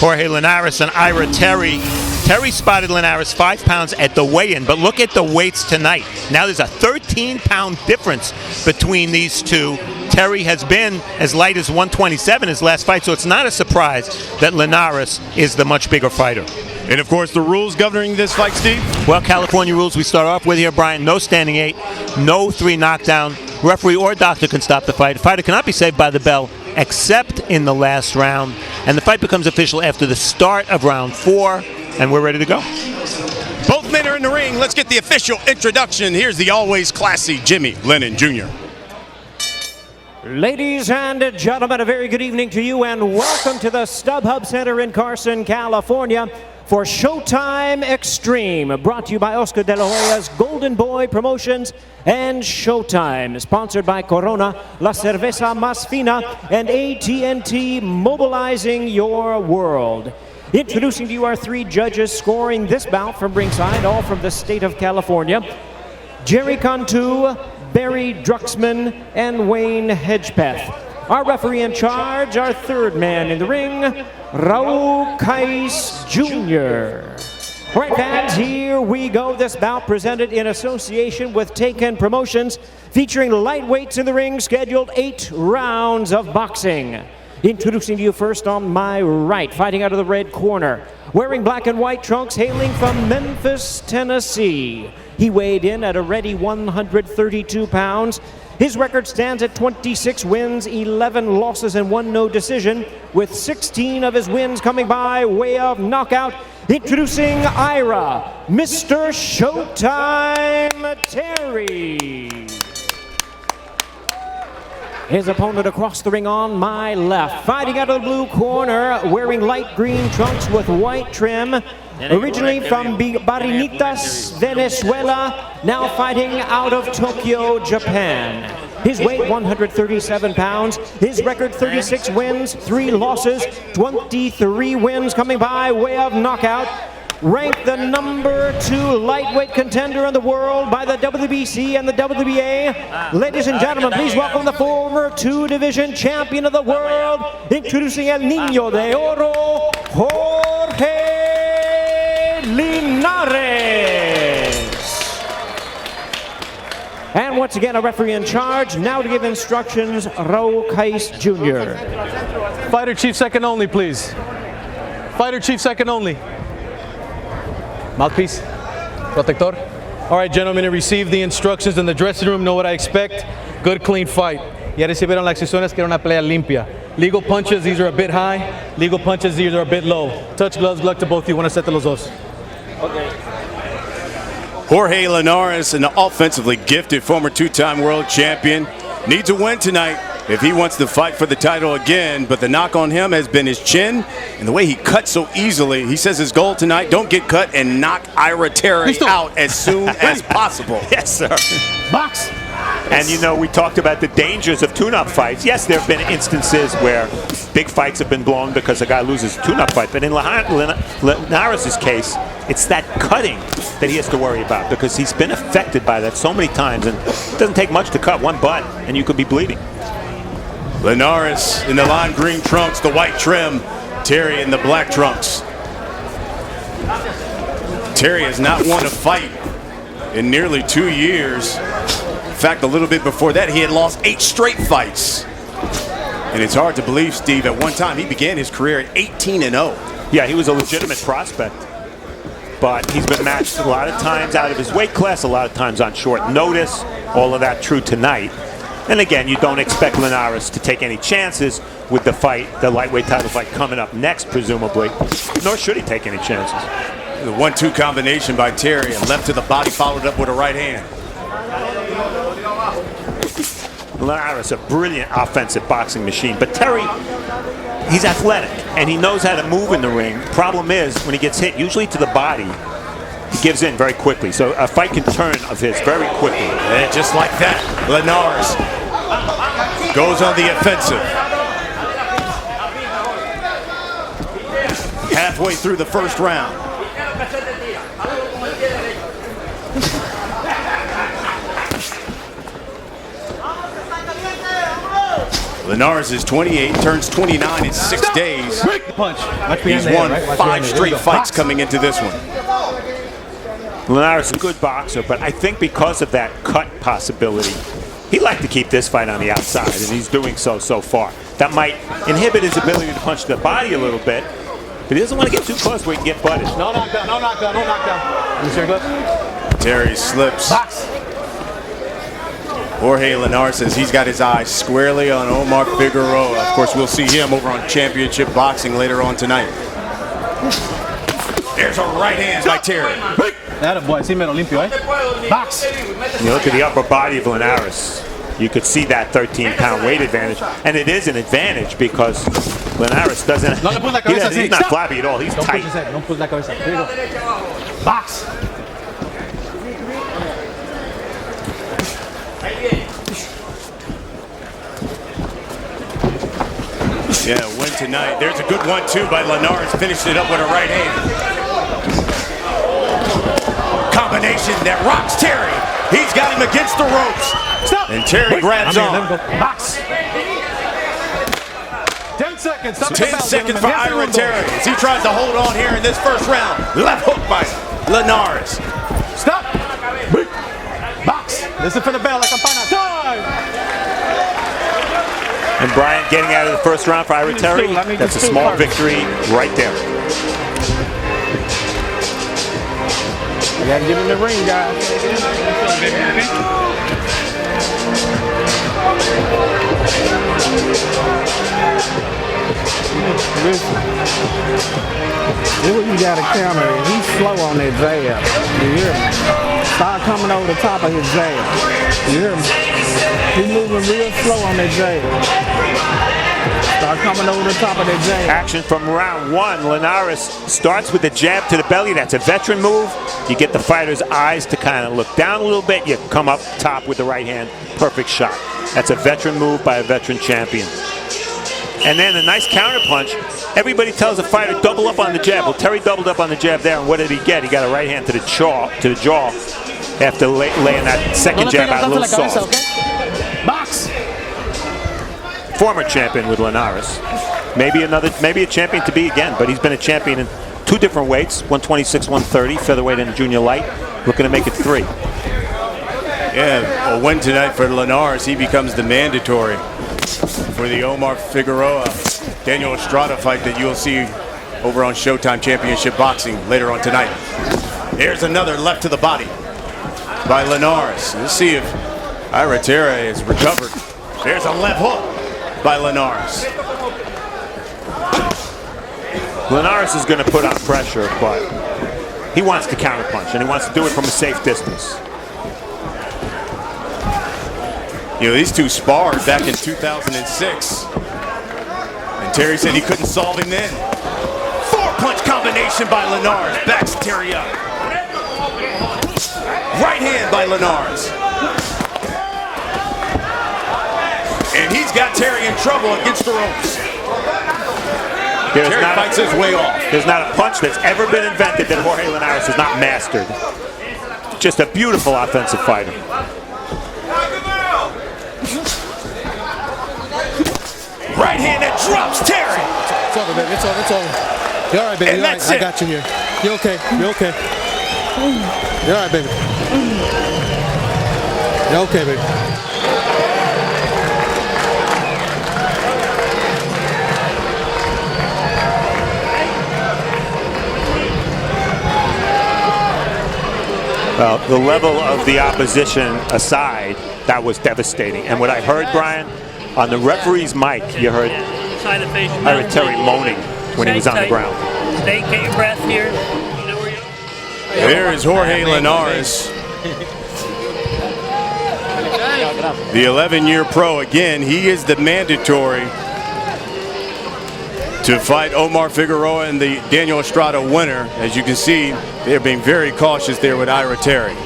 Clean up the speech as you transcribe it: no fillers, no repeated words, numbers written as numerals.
Jorge Linares and Ira Terry. Terry spotted Linares 5 pounds at the weigh-in, but look at the weights tonight. Now there's a 13-pound difference between these two. Terry has been as light as 127 his last fight, so it's not a surprise that Linares is the much bigger fighter. And of course, the rules governing this fight, Steve? Well, California rules we start off with here, Brian. No standing 8, no 3 knockdown. Referee or doctor can stop the fight. The fighter cannot be saved by the bell except in the last round. And the fight becomes official after the start of round 4. And we're ready to go. Both men are in the ring. Let's get the official introduction. Here's the always classy Jimmy Lennon Jr. Ladies and gentlemen, a very good evening to you and welcome to the StubHub Center in Carson, California for Showtime Extreme, brought to you by Oscar De La Hoya's Golden Boy Promotions and Showtime, sponsored by Corona, La Cerveza Más Fina, and AT&T, mobilizing your world. Introducing to you our 3 judges scoring this bout from ringside, all from the state of California. Jerry Cantu, Barry Druxman, and Wayne Hedgepeth. Our referee in charge, our 3rd man in the ring, Raul Kais Jr. All right, fans, here we go. This bout presented in association with Taken Promotions, featuring lightweights in the ring, scheduled 8 rounds of boxing. Introducing to you first on my right, fighting out of the red corner, wearing black and white trunks, hailing from Memphis, Tennessee. He weighed in at a ready 132 pounds. His record stands at 26 wins, 11 losses, and 1 no decision, with 16 of his wins coming by way of knockout. Introducing Ira, Mr. Showtime Terry. His opponent across the ring on my left, fighting out of the blue corner, wearing light green trunks with white trim, originally from Barinitas, Venezuela, now fighting out of Tokyo, Japan. His weight 137 pounds, his record 36 wins, 3 losses, 23 wins coming by way of knockout. Ranked the number 2 lightweight contender in the world by the WBC and the WBA. Ladies and gentlemen, please welcome the former 2-division champion of the world, introducing El Niño de Oro, Jorge Linares. And once again, a referee in charge, now to give instructions, Raul Kais Jr. Fighter chief second only, please. Fighter chief second only. Mouthpiece, protector. All right, gentlemen, receive the instructions in the dressing room. Know what I expect. Good, clean fight. Ya recibieron las instrucciones que era una pelea limpia. Legal punches, these are a bit high. Legal punches, these are a bit low. Touch gloves, luck to both of you. Want to set the los dos. Okay. Jorge Linares, an offensively gifted former 2-time world champion, needs a win tonight if he wants to fight for the title again, but the knock on him has been his chin and the way he cuts so easily. He says his goal tonight, don't get cut and knock Ira Terry out as soon as possible. Yes, sir. Box. And you know, we talked about the dangers of tune-up fights. Yes, there have been instances where big fights have been blown because a guy loses a tune-up fight, but in Linares' case, it's that cutting that he has to worry about because he's been affected by that so many times, and it doesn't take much to cut one butt and you could be bleeding. Linares in the lime green trunks, the white trim. Terry in the black trunks. Terry has not won a fight in nearly 2 years. In fact, a little bit before that, he had lost 8 straight fights. And it's hard to believe, Steve, at one time he began his career at 18-0. Yeah, he was a legitimate prospect. But he's been matched a lot of times out of his weight class, a lot of times on short notice. All of that true tonight. And again, you don't expect Linares to take any chances with the fight, the lightweight title fight coming up next, presumably. Nor should he take any chances. The 1-2 combination by Terry, and left to the body, followed up with a right hand. Linares, a brilliant offensive boxing machine, but Terry, he's athletic and he knows how to move in the ring. Problem is, when he gets hit, usually to the body, he gives in very quickly. So a fight can turn of his very quickly. And just like that, Linares goes on the offensive. Halfway through the first round. Linares is 28, turns 29 in 6 days. Punch. He's won 5 straight fights coming into this one. Linares is a good boxer, but I think because of that cut possibility, he'd like to keep this fight on the outside, and he's doing so far. That might inhibit his ability to punch the body a little bit, but he doesn't want to get too close where he can get butted. No knockdown, no knockdown, no knockdown. Let me see your glove. Terry slips. Box. Jorge Linares says he's got his eyes squarely on Omar Figueroa. Of course, we'll see him over on Championship Boxing later on tonight. There's a right hand by Terry. That boy, sí me lo limpio, eh? Box. You look at the upper body of Linares, you could see that 13-pound weight advantage, and it is an advantage because Linares doesn't. He's not flabby at all. He's tight. Don't push la cabeza. Here you go. Box. Yeah, win tonight. There's a good 1-2 by Linares. Finished it up with a right hand. Combination that rocks Terry. He's got him against the ropes. Stop. And Terry grabs on. Box. 10 seconds. 10 seconds for Ira Terry as he tries to hold on here in this first round. Left hook by Linares. Stop. Box. Listen for the bell, la campana. Time. And Bryant getting out of the first round for Ira Terry. That's a small victory right there. You gotta give him the ring, guys. This what you gotta counter. He's slow on that jab. You hear me? Start coming over the top of his jab. You hear me? He's moving real slow on that jab. Start coming over the top of that jab. Action from round one. Linares starts with the jab to the belly. That's a veteran move. You get the fighter's eyes to kind of look down a little bit. You come up top with the right hand. Perfect shot. That's a veteran move by a veteran champion. And then a nice counter punch. Everybody tells a fighter double up on the jab. Well, Terry doubled up on the jab there, and what did he get? He got a right hand to the jaw after laying that second jab out a little soft. Box. Former champion with Linares. Maybe a champion to be again, but he's been a champion in 2 different weights, 126, 130, featherweight and junior light. Looking to make it 3. Yeah, a win tonight for Linares. He becomes the mandatory for the Omar Figueroa Daniel Estrada fight that you'll see over on Showtime Championship Boxing later on tonight. Here's another left to the body by Linares. Let's see if Ira Terry is recovered. There's a left hook by Linares. Linares is going to put on pressure, but he wants to counterpunch, and he wants to do it from a safe distance. You know, these two sparred back in 2006. And Terry said he couldn't solve him then. 4-punch combination by Linares. Backs Terry up. Right hand by Linares. And he's got Terry in trouble against the ropes. Terry fights his way off. There's not a punch that's ever been invented that Jorge Linares has not mastered. Just a beautiful offensive fighter. Right hand that drops Terry. It's over, baby. It's over. It's over. You're all right, baby. You're all right. I got you here. You're okay. You're okay. You're all right, baby. You're okay, baby. Well, the level of the opposition aside, that was devastating. And what I heard, Brian, on the referee's mic, you heard Ira Terry moaning when he was on the ground. Stay, get your breath here. You know where you are. There is Jorge Linares. The 11-year pro. Again, he is the mandatory to fight Omar Figueroa and the Daniel Estrada winner. As you can see, they're being very cautious there with Ira Terry.